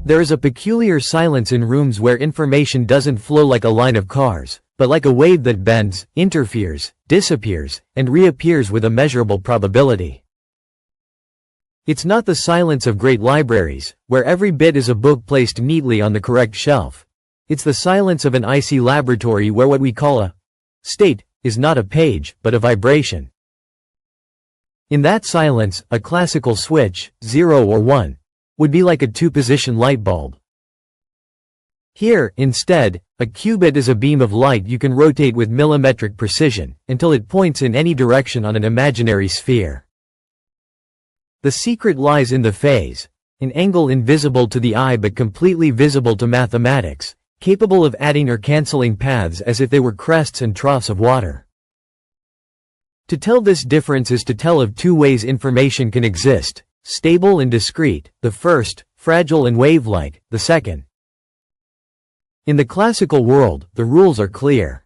There is a peculiar silence in rooms where information doesn't flow like a line of cars, but like a wave that bends, interferes, disappears, and reappears with a measurable probability. It's not the silence of great libraries, where every bit is a book placed neatly on the correct shelf. It's the silence of an icy laboratory where what we call a state is not a page, but a vibration. In that silence, a classical switch, 0 or 1, would be like a two-position light bulb. Here, instead, a qubit is a beam of light you can rotate with millimetric precision, until it points in any direction on an imaginary sphere. The secret lies in the phase, an angle invisible to the eye but completely visible to mathematics, capable of adding or cancelling paths as if they were crests and troughs of water. To tell this difference is to tell of two ways information can exist: stable and discrete, the first, fragile and wave-like, the second. In the classical world, the rules are clear.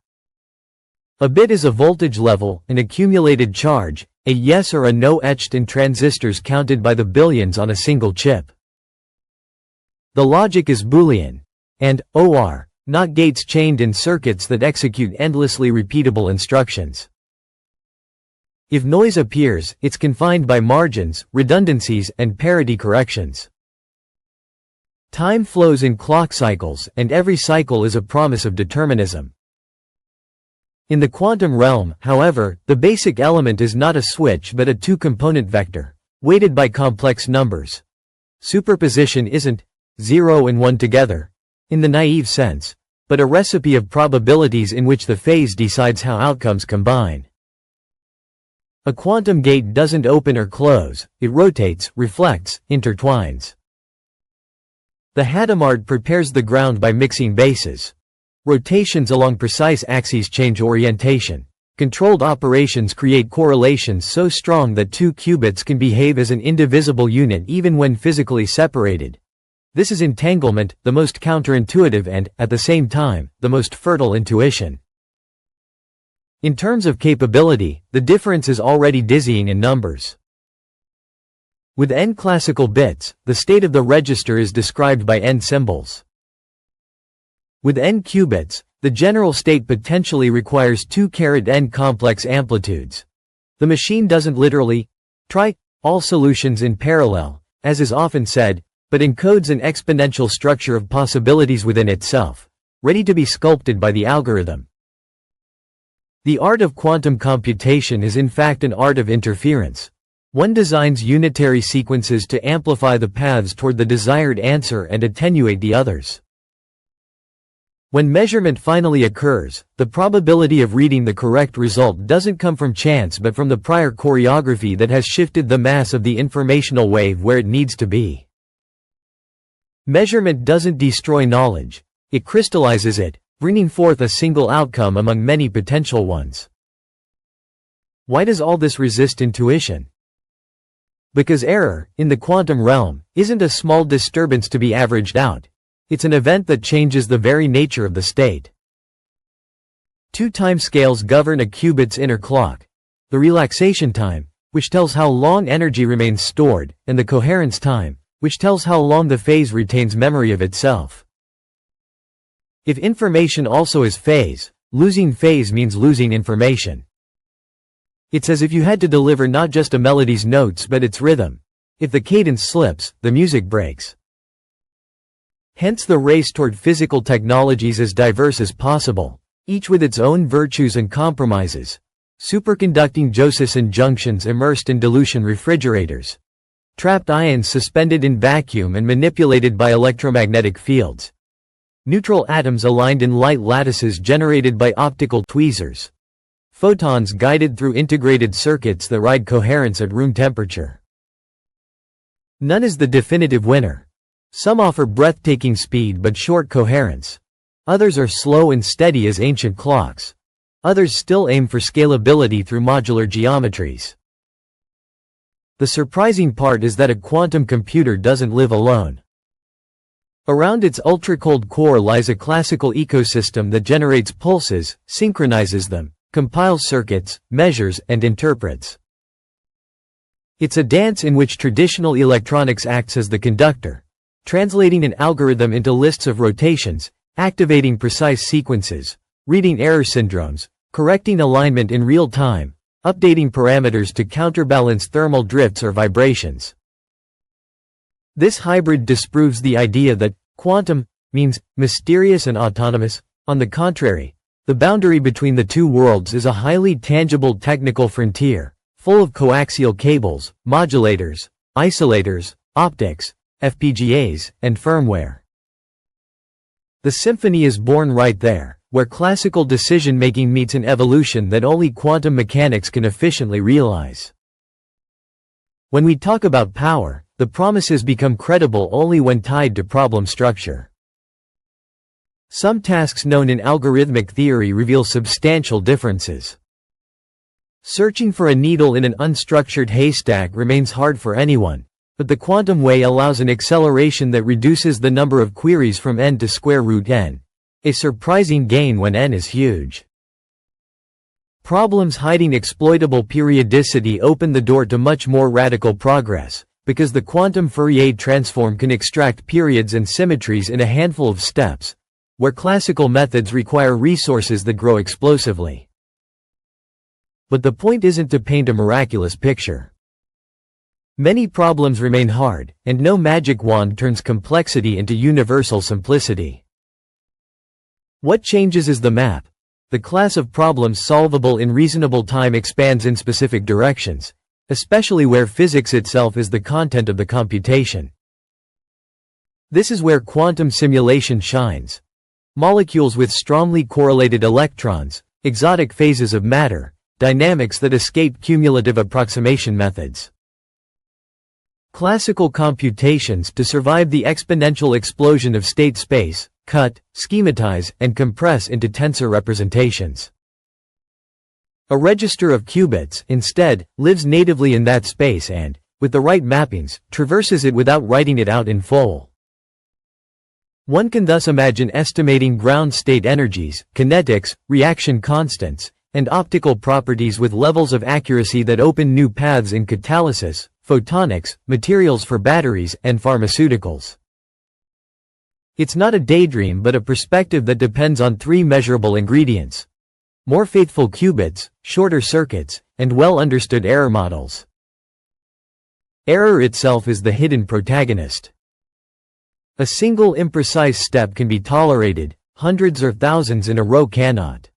A bit is a voltage level, an accumulated charge, a yes or a no etched in transistors counted by the billions on a single chip. The logic is boolean, and OR, not gates chained in circuits that execute endlessly repeatable instructions. If noise appears, it's confined by margins, redundancies, and parity corrections. Time flows in clock cycles, and every cycle is a promise of determinism. In the quantum realm, however, the basic element is not a switch but a two-component vector, weighted by complex numbers. Superposition isn't 0 and 1 together, in the naive sense, but a recipe of probabilities in which the phase decides how outcomes combine. A quantum gate doesn't open or close, it rotates, reflects, intertwines. The Hadamard prepares the ground by mixing bases. Rotations along precise axes change orientation. Controlled operations create correlations so strong that two qubits can behave as an indivisible unit even when physically separated. This is entanglement, the most counterintuitive and, at the same time, the most fertile intuition. In terms of capability, the difference is already dizzying in numbers. With n classical bits, the state of the register is described by n symbols. With n qubits, the general state potentially requires 2n complex amplitudes. The machine doesn't literally try all solutions in parallel, as is often said, but encodes an exponential structure of possibilities within itself, ready to be sculpted by the algorithm. The art of quantum computation is in fact an art of interference. One designs unitary sequences to amplify the paths toward the desired answer and attenuate the others. When measurement finally occurs, the probability of reading the correct result doesn't come from chance but from the prior choreography that has shifted the mass of the informational wave where it needs to be. Measurement doesn't destroy knowledge, it crystallizes it, bringing forth a single outcome among many potential ones. Why does all this resist intuition? Because error, in the quantum realm, isn't a small disturbance to be averaged out. It's an event that changes the very nature of the state. Two timescales govern a qubit's inner clock: the relaxation time, which tells how long energy remains stored, and the coherence time, which tells how long the phase retains memory of itself. If information also is phase, losing phase means losing information. It's as if you had to deliver not just a melody's notes but its rhythm. If the cadence slips, the music breaks. Hence the race toward physical technologies as diverse as possible, each with its own virtues and compromises. Superconducting Josephson junctions immersed in dilution refrigerators. Trapped ions suspended in vacuum and manipulated by electromagnetic fields. Neutral atoms aligned in light lattices generated by optical tweezers. Photons guided through integrated circuits that ride coherence at room temperature. None is the definitive winner. Some offer breathtaking speed but short coherence. Others are slow and steady as ancient clocks. Others still aim for scalability through modular geometries. The surprising part is that a quantum computer doesn't live alone. Around its ultra-cold core lies a classical ecosystem that generates pulses, synchronizes them, compiles circuits, measures, and interprets. It's a dance in which traditional electronics acts as the conductor. translating an algorithm into lists of rotations, activating precise sequences, reading error syndromes, correcting alignment in real time, updating parameters to counterbalance thermal drifts or vibrations. This hybrid disproves the idea that quantum means mysterious and autonomous. On the contrary, the boundary between the two worlds is a highly tangible technical frontier, full of coaxial cables, modulators, isolators, optics, FPGAs, and firmware. The symphony is born right there, where classical decision-making meets an evolution that only quantum mechanics can efficiently realize. When we talk about power, the promises become credible only when tied to problem structure. Some tasks known in algorithmic theory reveal substantial differences. Searching for a needle in an unstructured haystack remains hard for anyone, but the quantum way allows an acceleration that reduces the number of queries from n to square root n, a surprising gain when n is huge. Problems hiding exploitable periodicity open the door to much more radical progress, because the quantum Fourier transform can extract periods and symmetries in a handful of steps, where classical methods require resources that grow explosively. But the point isn't to paint a miraculous picture. Many problems remain hard, and no magic wand turns complexity into universal simplicity. What changes is the map. The class of problems solvable in reasonable time expands in specific directions, especially where physics itself is the content of the computation. This is where quantum simulation shines. Molecules with strongly correlated electrons, exotic phases of matter, dynamics that escape cumulative approximation methods. Classical computations to survive the exponential explosion of state space, cut, schematize, and compress into tensor representations. A register of qubits, instead, lives natively in that space and, with the right mappings, traverses it without writing it out in full. One can thus imagine estimating ground state energies, kinetics, reaction constants, and optical properties with levels of accuracy that open new paths in catalysis, photonics, materials for batteries, and pharmaceuticals. It's not a daydream but a perspective that depends on three measurable ingredients: more faithful qubits, shorter circuits, and well-understood error models. Error itself is the hidden protagonist. A single imprecise step can be tolerated, hundreds or thousands in a row cannot.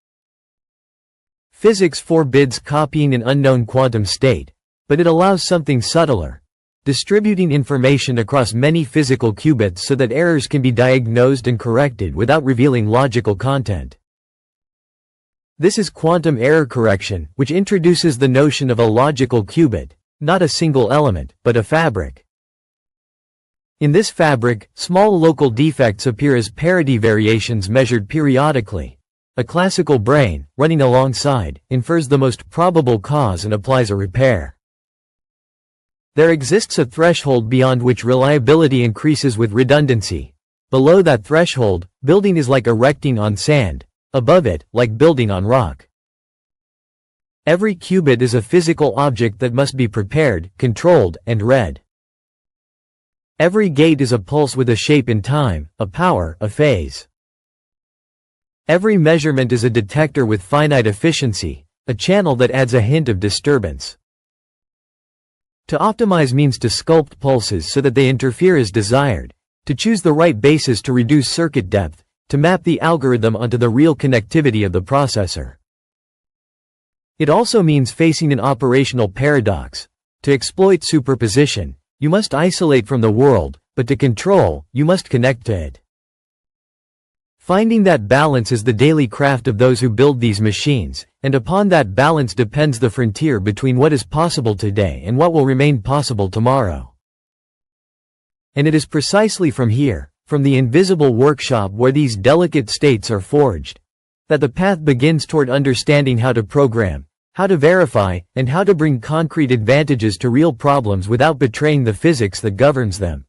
Physics forbids copying an unknown quantum state, but it allows something subtler: distributing information across many physical qubits so that errors can be diagnosed and corrected without revealing logical content. This is quantum error correction, which introduces the notion of a logical qubit, not a single element, but a fabric. In this fabric, small local defects appear as parity variations measured periodically. A classical brain, running alongside, infers the most probable cause and applies a repair. There exists a threshold beyond which reliability increases with redundancy. Below that threshold, building is like erecting on sand. Above it, like building on rock. Every qubit is a physical object that must be prepared, controlled, and read. Every gate is a pulse with a shape in time, a power, a phase. Every measurement is a detector with finite efficiency, a channel that adds a hint of disturbance. To optimize means to sculpt pulses so that they interfere as desired, to choose the right basis to reduce circuit depth, to map the algorithm onto the real connectivity of the processor. It also means facing an operational paradox. To exploit superposition, you must isolate from the world, but to control, you must connect to it. Finding that balance is the daily craft of those who build these machines, and upon that balance depends the frontier between what is possible today and what will remain possible tomorrow. And it is precisely from here, from the invisible workshop where these delicate states are forged, that the path begins toward understanding how to program, how to verify, and how to bring concrete advantages to real problems without betraying the physics that governs them.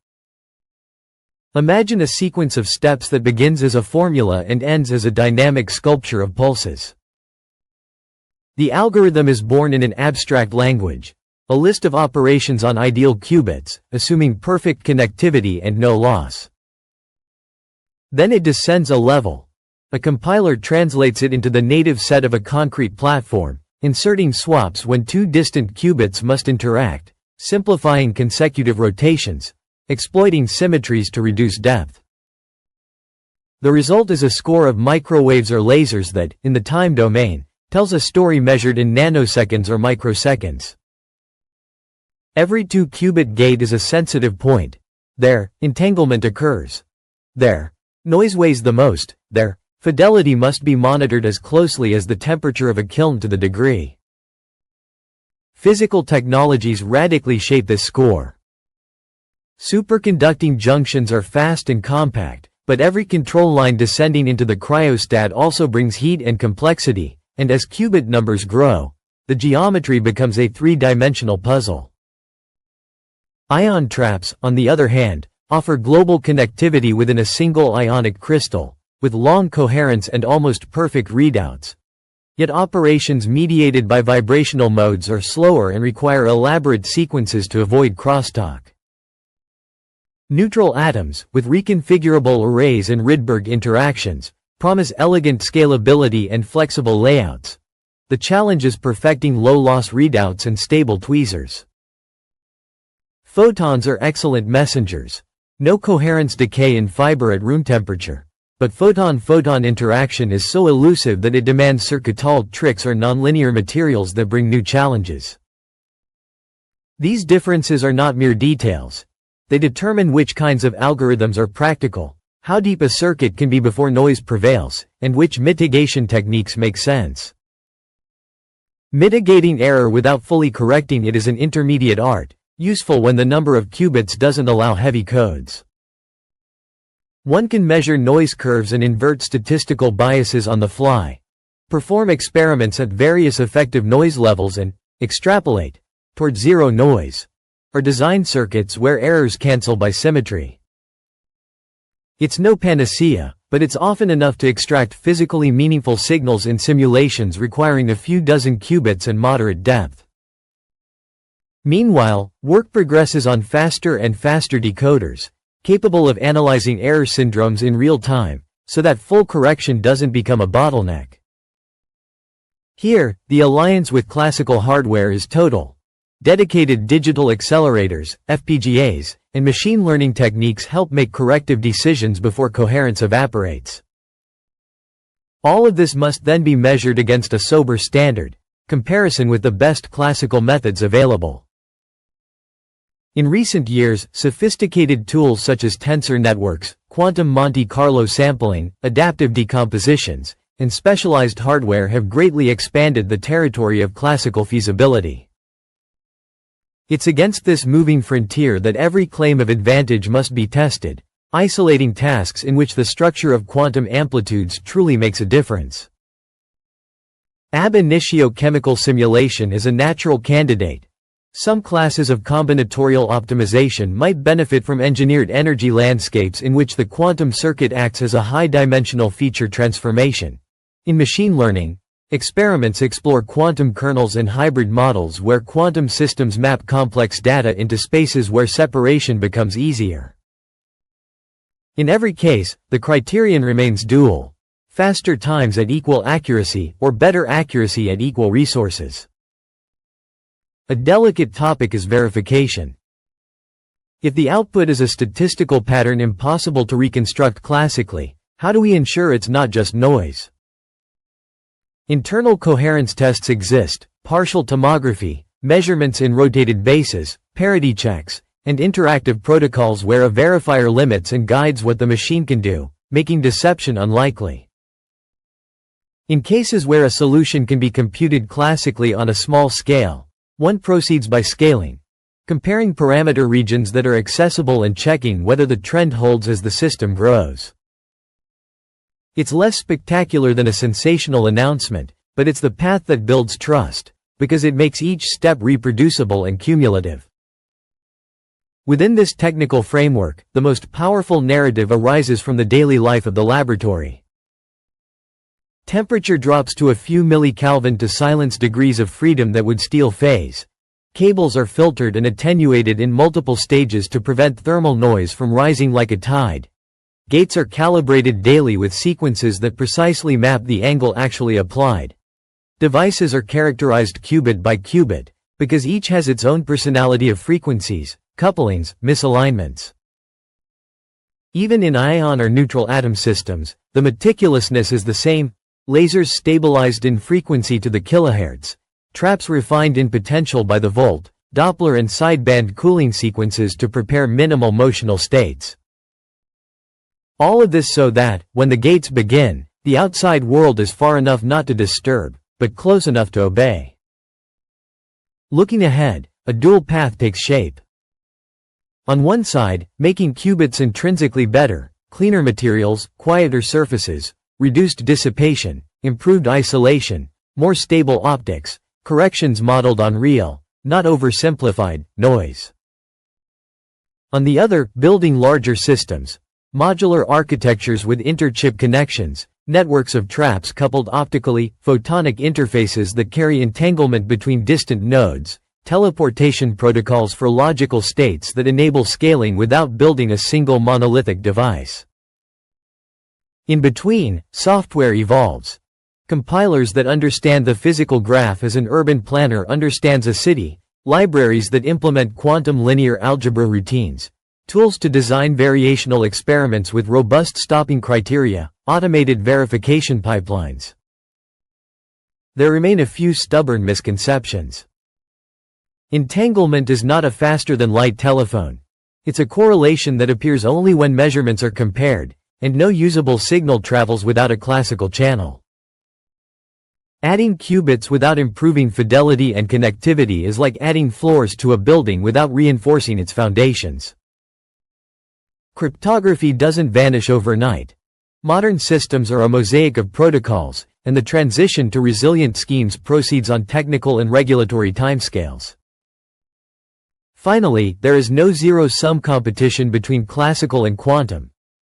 Imagine a sequence of steps that begins as a formula and ends as a dynamic sculpture of pulses. The algorithm is born in an abstract language. A list of operations on ideal qubits, assuming perfect connectivity and no loss. Then it descends a level. A compiler translates it into the native set of a concrete platform, inserting swaps when two distant qubits must interact, simplifying consecutive rotations, exploiting symmetries to reduce depth. The result is a score of microwaves or lasers that, in the time domain, tells a story measured in nanoseconds or microseconds. Every 2-qubit gate is a sensitive point. There, entanglement occurs. There, noise weighs the most. There, fidelity must be monitored as closely as the temperature of a kiln to the degree. Physical technologies radically shape this score. Superconducting junctions are fast and compact, but every control line descending into the cryostat also brings heat and complexity, and as qubit numbers grow, the geometry becomes a three-dimensional puzzle. Ion traps, on the other hand, offer global connectivity within a single ionic crystal, with long coherence and almost perfect readouts. Yet operations mediated by vibrational modes are slower and require elaborate sequences to avoid crosstalk. Neutral atoms, with reconfigurable arrays and Rydberg interactions, promise elegant scalability and flexible layouts. The challenge is perfecting low-loss readouts and stable tweezers. Photons are excellent messengers. No coherence decay in fiber at room temperature. But photon-photon interaction is so elusive that it demands Circuital tricks or nonlinear materials that bring new challenges. These differences are not mere details. They determine which kinds of algorithms are practical, how deep a circuit can be before noise prevails, and which mitigation techniques make sense. Mitigating error without fully correcting it is an intermediate art, useful when the number of qubits doesn't allow heavy codes. One can measure noise curves and invert statistical biases on the fly, perform experiments at various effective noise levels and extrapolate toward zero noise, or design circuits where errors cancel by symmetry. It's no panacea, but it's often enough to extract physically meaningful signals in simulations requiring a few dozen qubits and moderate depth. Meanwhile, work progresses on faster and faster decoders, capable of analyzing error syndromes in real time, so that full correction doesn't become a bottleneck. Here, the alliance with classical hardware is total. Dedicated digital accelerators, FPGAs, and machine learning techniques help make corrective decisions before coherence evaporates. All of this must then be measured against a sober standard, comparison with the best classical methods available. In recent years, sophisticated tools such as tensor networks, quantum Monte Carlo sampling, adaptive decompositions, and specialized hardware have greatly expanded the territory of classical feasibility. It's against this moving frontier that every claim of advantage must be tested, isolating tasks in which the structure of quantum amplitudes truly makes a difference. Ab initio chemical simulation is a natural candidate. Some classes of combinatorial optimization might benefit from engineered energy landscapes in which the quantum circuit acts as a high-dimensional feature transformation. In machine learning, experiments explore quantum kernels and hybrid models where quantum systems map complex data into spaces where separation becomes easier. In every case, the criterion remains dual: faster times at equal accuracy or better accuracy at equal resources. A delicate topic is verification. If the output is a statistical pattern impossible to reconstruct classically, how do we ensure it's not just noise? Internal coherence tests exist: partial tomography, measurements in rotated bases, parity checks, and interactive protocols where a verifier limits and guides what the machine can do, making deception unlikely. In cases where a solution can be computed classically on a small scale, one proceeds by scaling, comparing parameter regions that are accessible and checking whether the trend holds as the system grows. It's less spectacular than a sensational announcement, but it's the path that builds trust, because it makes each step reproducible and cumulative. Within this technical framework, the most powerful narrative arises from the daily life of the laboratory. Temperature drops to a few millikelvin to silence degrees of freedom that would steal phase. Cables are filtered and attenuated in multiple stages to prevent thermal noise from rising like a tide. Gates are calibrated daily with sequences that precisely map the angle actually applied. Devices are characterized qubit by qubit, because each has its own personality of frequencies, couplings, misalignments. Even in ion or neutral atom systems, the meticulousness is the same: lasers stabilized in frequency to the kilohertz, traps refined in potential by the volt, Doppler and sideband cooling sequences to prepare minimal motional states. All of this so that, when the gates begin, the outside world is far enough not to disturb, but close enough to obey. Looking ahead, a dual path takes shape. On one side, making qubits intrinsically better, cleaner materials, quieter surfaces, reduced dissipation, improved isolation, more stable optics, corrections modeled on real, not oversimplified, noise. On the other, building larger systems, modular architectures with inter-chip connections, networks of traps coupled optically, photonic interfaces that carry entanglement between distant nodes, teleportation protocols for logical states that enable scaling without building a single monolithic device. In between, software evolves. Compilers that understand the physical graph as an urban planner understands a city, libraries that implement quantum linear algebra routines, tools to design variational experiments with robust stopping criteria, automated verification pipelines. There remain a few stubborn misconceptions. Entanglement is not a faster-than-light telephone. It's a correlation that appears only when measurements are compared, and no usable signal travels without a classical channel. Adding qubits without improving fidelity and connectivity is like adding floors to a building without reinforcing its foundations. Cryptography doesn't vanish overnight. Modern systems are a mosaic of protocols, and the transition to resilient schemes proceeds on technical and regulatory timescales. Finally, there is no zero-sum competition between classical and quantum.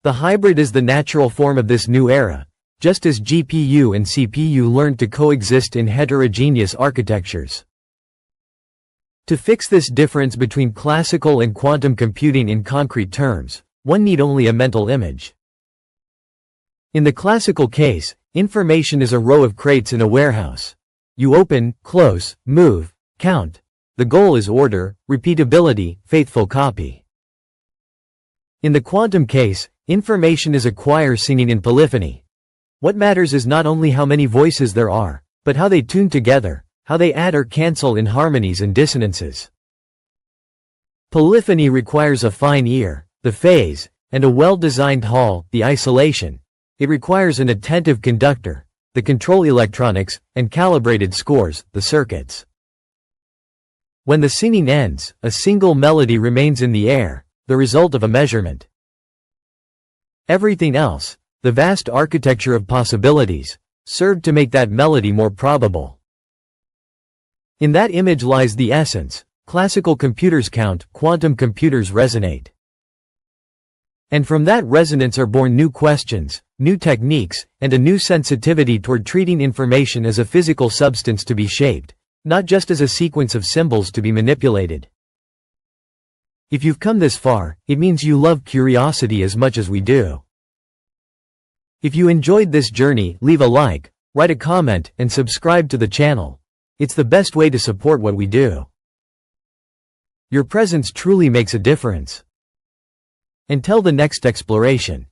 The hybrid is the natural form of this new era, just as GPU and CPU learned to coexist in heterogeneous architectures. To fix this difference between classical and quantum computing in concrete terms, one need only a mental image. In the classical case, information is a row of crates in a warehouse. You open, close, move, count. The goal is order, repeatability, faithful copy. In the quantum case, information is a choir singing in polyphony. What matters is not only how many voices there are, but how they tune together, how they add or cancel in harmonies and dissonances. Polyphony requires a fine ear, the phase, and a well-designed hall, the isolation. It requires an attentive conductor, the control electronics, and calibrated scores, the circuits. When the singing ends, a single melody remains in the air, the result of a measurement. Everything else, the vast architecture of possibilities, served to make that melody more probable. In that image lies the essence. Classical computers count, quantum computers resonate. And from that resonance are born new questions, new techniques, and a new sensitivity toward treating information as a physical substance to be shaped, not just as a sequence of symbols to be manipulated. If you've come this far, it means you love curiosity as much as we do. If you enjoyed this journey, leave a like, write a comment, and subscribe to the channel. It's the best way to support what we do. Your presence truly makes a difference. Until the next exploration.